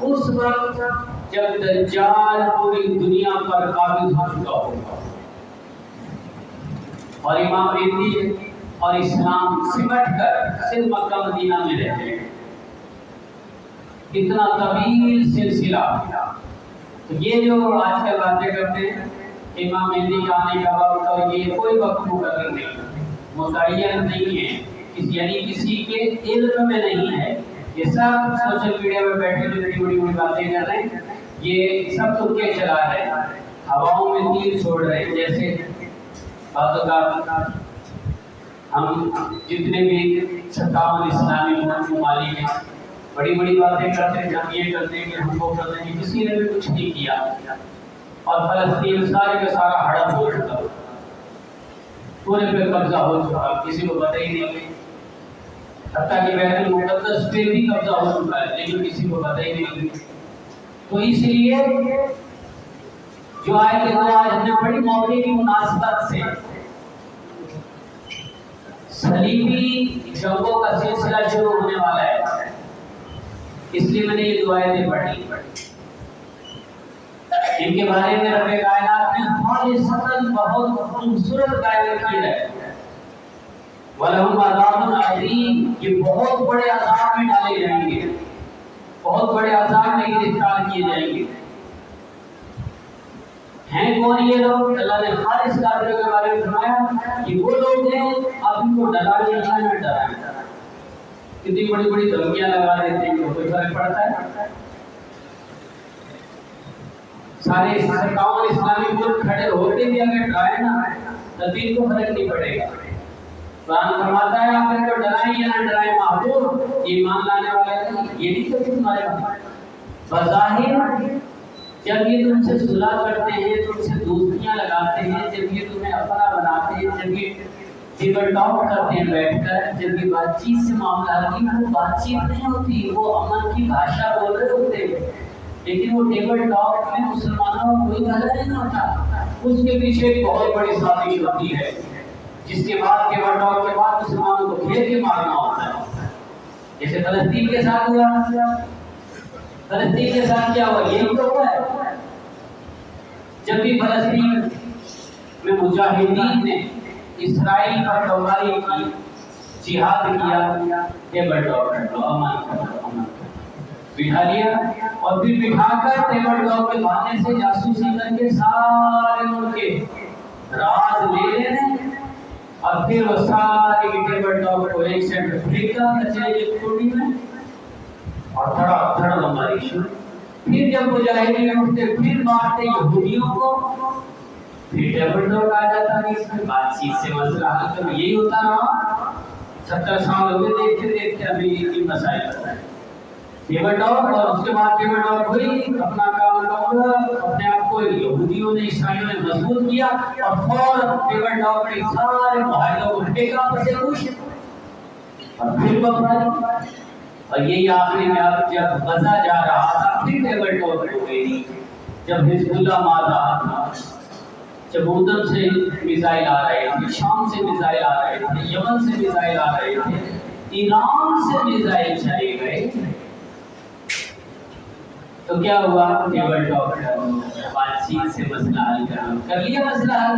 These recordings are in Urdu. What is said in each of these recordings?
اس وقت جب دجال پوری دنیا پر قابض ہو چکا ہوگا اور امام مہدی اور اسلام سمٹ کر صرف مکہ مدینہ میں رہتے ہیں. اتنا طویل سلسلہ. تو یہ جو آج کل باتیں کرتے ہیں امام مہدی کے آنے کا وقت اور یہ کوئی وقت مقرر نہیں، متعین نہیں ہے، یعنی کسی کے علم میں نہیں ہے. یہ سب سوشل میڈیا میں بیٹھے بڑی بڑی باتیں کر رہے ہیں، یہ سب ترکے چلا رہے ہیں، ہواؤں میں تیر چھوڑ رہے ہیں. جیسے بعض اوقات ہم جتنے بھی 57 اسلامی ممالک ہیں بڑی بڑی باتیں کرتے ہیں، ہم یہ کرتے ہیں کہ ہم وہ کرتے ہیں، کسی نے بھی کچھ نہیں کیا اور فلسطین سارے کا سارا ہڑپ ہو چکا، پورے پہ قبضہ ہو چکا، کسی کو پتہ ہی نہیں. حتیٰ کہ بیت المقدس پہ بھی قبضہ ہو چکا ہے لیکن کسی کو پتہ ہی نہیں. تو اس لیے جو آئے کہ آج ہم نے بڑی موقع کی مناسبت سے صلیبی جنگوں کا سلسلہ شروع ہونے والا ہے، اس لیے میں نے یہ دعائیں پڑھی. ان کے بارے میں رب کائنات نے خالصتاً بہت خوبصورت بیان کیا ہے. وَلَهُمْ عَذَابٌ عَظِيمٌ، یہ بہت بڑے عذاب میں ڈالے جائیں گے، بہت بڑے عذاب میں گرفتار کیے جائیں گے. ہیں کون یہ لوگ؟ اللہ نے خالص کافروں کے بارے میں فرمایا کہ وہ لوگ ہیں آپ ان کو ڈرانے اللہ میں ڈرائیں. کتنی بڑی بڑی دھمکیاں لگا دیتے ہیں، کوئی فرق پڑتا ہے؟ سارے 57 اسلامی ملک کھڑے ہوتے بھی اگر ڈرائے نا تو ان کو فرق نہیں پڑے گا. قرآن فرماتا ہے آپ ان کو ڈرائیں یا نہ ڈرائیں، محبوب ایمان لانے والے یہ نہیں کہ تمہارے بظاہر جب یہ تم سے صلح کرتے ہیں، تم سے دوستیاں لگاتے ہیں، جب یہ تمہیں اپنا بناتے ہیں، جب یہ ٹیبل ٹاک کرتے ہیں بیٹھ کر، جب یہ بات چیت سے معاملہ ہوتی ہے، وہ بات چیت نہیں ہوتی، وہ امن کی بھاشا بول رہے ہوتے ہیں. لیکن وہ ٹیبل ٹاک میں مسلمانوں کا کوئی بھلا نہیں ہوتا، اس کے پیچھے ایک بہت بڑی سازش ہوتی ہے جس کے بعد ٹیبل ٹاک کے بعد مسلمانوں کو گھیر کے مارنا ہوتا ہے. جیسے فلسطین کے ساتھ ہوا، فلسطین کے ساتھ کیا ہوا؟ یہی تو ہوا ہے. جب بھی فلسطین میں مجاہدین نے اسرائیل پر بمباری کی، جہاد کیا، ٹیبل ٹاک کر لو، امن بٹھا لیا اور پھر بٹھا کر ٹیبل ٹاک کے بہانے سے جاسوسی کر کے سارے ملک کے راز لے لینے اور پھر وہ سارے ٹیبل ٹاک کو ایک سیٹ پھینکا کچرے کی ٹوٹی میں اور دھڑا دھڑ بمباری شروع. پھر جب مجاہدین اٹھتے پھر مارتے یہودیوں کو، پھر ٹیبل ٹاک آ جاتا کہ اس میں بات چیت سے مسئلہ حل کرو. یہی ہوتا رہا 70 سال ہو گئے دیکھتے دیکھتے ابھی یہ مسائل ہوتا ہے. ٹیبل ٹاک اور اس کے بعد ٹیبل ٹاک ہوئی، اپنا کام کرو، اپنے آپ کو یہودیوں نے اسرائیلیوں نے مضبوط کیا اور فوراً ٹیبل ٹاک کے سارے معاہدوں کو پھینکا پسے خوش اور پھر بمباری. اور یہی آخری میں اب جب غزہ جا رہا تھا پھر ٹیبل ٹاک ہو گئی. جب حزب اللہ مار رہا تھا، جب اردن سے میزائل آ رہے تھے، شام سے میزائل آ رہے تھے، یمن سے میزائل آ رہے تھے، ایران سے میزائل چلے گئے، تو کیا ہوا؟ ٹیبل ٹاک بات چیت سے مسئلہ حل کر لیا. مسئلہ حل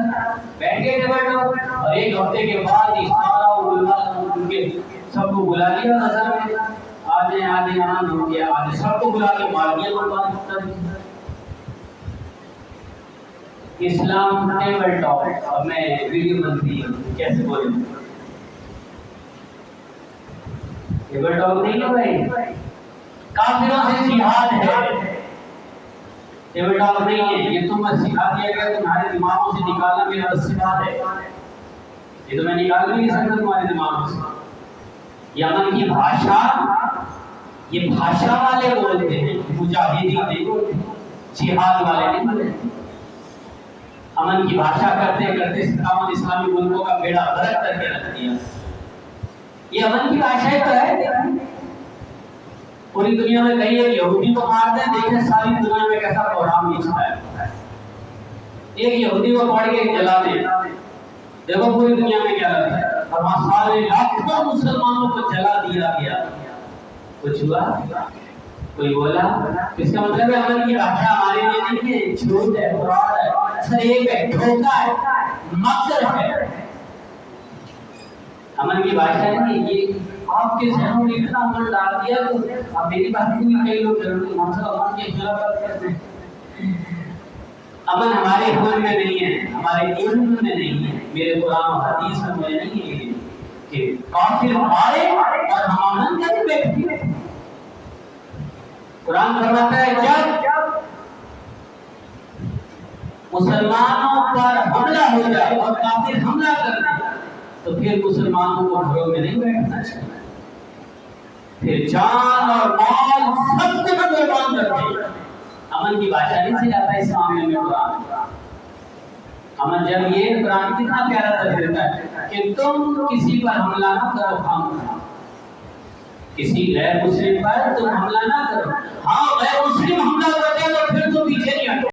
بیٹھے ٹیبل ٹاک اور ایک ہفتے کے بعد ان کے سب کو بلا لیا غزہ میں، آدھے آمن ہو گیا، آدھے سب کو بلا کے مار دیا قربان کر دیا. اسلام ٹیبل ٹاک. اب میں ویڈیو بنتی کیسے بولوں؟ ٹیبل ٹاک نہیں ہے بھائی، کافروں سے جہاد ہے، ٹیبل ٹاک نہیں ہے. یہ تم سکھا دیا گیا تمہارے دماغوں سے نکالنا میرا بس کی بات ہے، یہ تو میں نکال نہیں سکتا تمہارے دماغوں سے. یمن کی بھاشا یہ بھاشا والے بولتے ہیں، مجاہدین نہیں بولتے، جہاد والے نہیں بولتے. امن کی بھاشا کرتے کرتے 57 اسلامی ملکوں کا بیڑا غرق کر کے رکھ دیا. یہ امن کی بھاشا ہی تو ہے. پوری دنیا میں کہیں ایک یہودی کو مار دیں، دیکھیں ساری دنیا میں کیسا پروگرام بیچتا ہے. ایک یہودی کو پکڑ کے جلا دیں، دیکھو پوری دنیا میں کیا لگتا ہے. اور وہاں سارے لاکھوں مسلمانوں کو جلا دیا گیا، کچھ ہوا؟ کوئی بولا اس کا مطلب ہے امن کی بھاشا ہمارے لیے نہیں ہے، جھوٹ ہے، فراڈ ہے، فریب ہے، دھوکہ ہے، مکر ہے۔ امن کی بھاشا نہیں ہے یہ۔ آپ کے ذہنوں میں اتنا امن ڈال دیا تو اب میری بات بھی کئی لوگ ضرور امن کے خلاف بات کرتے ہیں۔ امن ہمارے خون میں نہیں ہے، ہمارے علم میں نہیں ہے، میرے قرآن و حدیث میں نہیں ہے کہ کافر ہمارے اور ہم امن کر بیٹھے۔ قرآن فرماتا ہے جب مسلمانوں پر حملہ ہو جائے اور کافر حملہ کر دے تو پھر مسلمانوں کو گھروں میں نہیں بیٹھنا چاہیے، پھر جان اور مال سب کو قربان کر دے۔ امن کی بادشاہ نہیں سکھاتا اس معاملے میں قرآن۔ امن جب یہ قرآن کتنا پیارا تذکرہ ہے کہ تم کسی پر حملہ نہ کرو، کسی غیر مسلم پر تم حملہ نہ کرو، ہاں